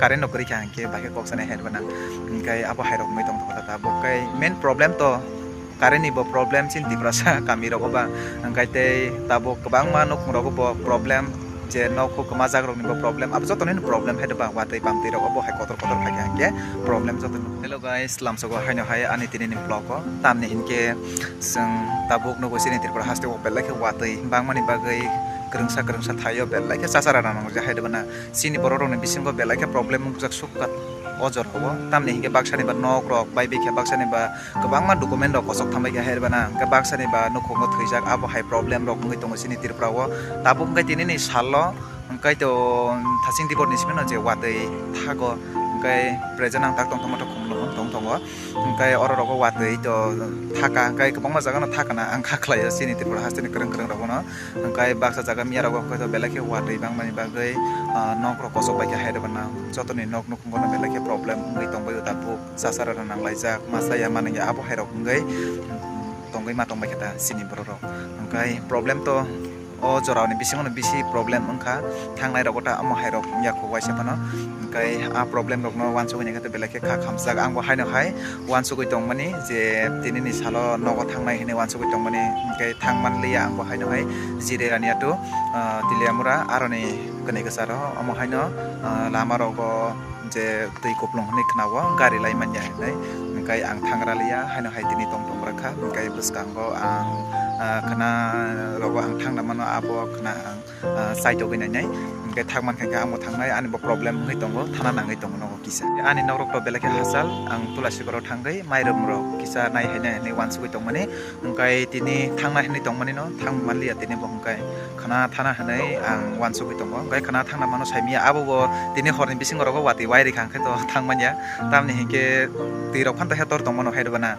current nokri kya ke bagi kok sana head bana kai abo hai rok mai tong thota ta bo kai main problem to current ni bo problem chin ti prasa kami rok ba kai te tabo kabang ma nok rok bo problem je nok ko majak rok ni bo problem ab joto ni problem head ba watai pamti rok bo hai kotor kya ke problem joto hello guys lamso go hai no hai ani tini ni vlog ko tamne inke sing tabuk no go sini tir pra haste bel like watai bangmani bagai kerengsa thayo bel like sasara nang ja hai bana sini borok ni bisim go bel like problem jak sukat ojor hobo tamni hinge baksani ba nok rok bai bekhe baksani ba kabangma document rok kosok thambai ga herbana ka baksani ba nokhongo thwijak abo hai problem rok ngai tongo sini tirprawo tabuk ngai tini ni sallo ngai to thasing dibor ni simeno je watei thago ngai present ang tak tong tomato khumlo tong tongo ngai oro rok watei to thaka ngai kabangma jaga no thaka na ang khaklai sini tirpra hasteni kereng rok no ngai baksa jaga miya rok ko to belake watei bangmani bagai nok rok kosok bai ga herbana jotoni nok nokhongo no belake problem ngai tongbai tabuk sasara nang laijak masaya manenge abo hai rok ngai tongbai ma tongbai kata sini borok ngai problem to o jorao ni bisingo no bisi problem ongkha thangnai rokota amo hai rok yakho waisa pano kai a problem rok no wanso ni kata belake kha khamsak angbo hai no hai wanso goi tongmani je tini ni salo nogo thangnai hine wanso goi tongmani kai thangman liya angbo hai no hai jire rania to tiliamura aroni kane kasaro amo hai no lama rogo je tei koplong ni khnawo gari lai manja nai kai ang thangra liya hai no hai tini tong tong rakha kai buskango ang kana rogo ang thang namano abo kana ang site ogi nai kai thangman kha ang thangnai ani bo problem ngai tongo thana nangai tongo no kisa ani norok to belake hasal ang tulasi koro thangai mairum rok kisa nai hene ni wansu goi tongmani kai tini thangnai hene tongmani no thangman liya tini bo kai khana thana hanai ang wansu goi tongo kai khana thangna mano saimia abo bo tini horni bising rogo wati wairi khang kha to thangmanya tamni hinke tirok phanta hetor tongmano haidbana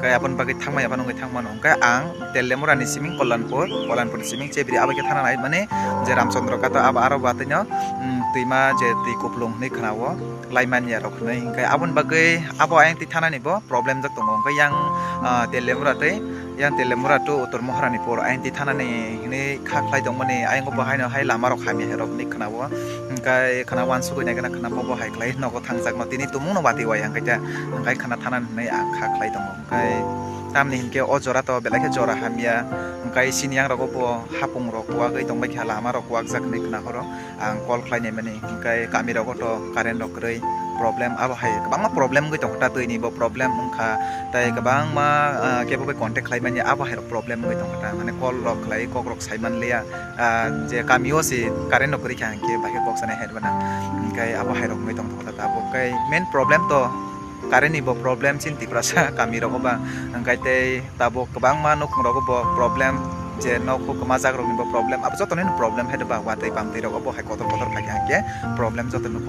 kai apon bagi thangmaya bano ngai thangmano kai ang telemura ni siming kollanpur ni siming chebri abake thana nai mane je ramchandra kata aba aro batenya tuima je ti koplong ni khnawo laiman ya rok nai kai abon bagai abo ayang ti thana ni bo problem jak tongo kai yang telemura te yang telemura to utor mohrani por ayang ti thana ni ni khaklai dongmani ayang ko bahai no hai lama rok khami herok ni khnawo kai khana wansu goi nai khana bobo hai klai no ko thangjak no tini tumung no bati wai ang kai khana thana nei ang khaklai dongo kai tamni hinke o jora to belake jora hamia kai siniang rok bo hapung rok wa gai tongbai kha lama rok wak jak nei khna horo ang call khlai nei mani kai kami rok to current rok rei problem abo hai kabang ma problem gai tongta tui ni bo problem ongkha tai kabang ma kebo bai contact khlai mani abo hai problem gai tongta mane call rok khlai kok rok saiman leya je kamio si current rok ri khang ke bai box na head bana kai abo hai rok gai tongta ta bo kai main problem to current ni bo problem chin ti prasa kami rok ba angkai te tabo kabang ma nok rok bo problem je nok ko majak rok ni bo problem ab joto ni problem head ba watai pamti rok bo hai kotor kha ke problem joto nok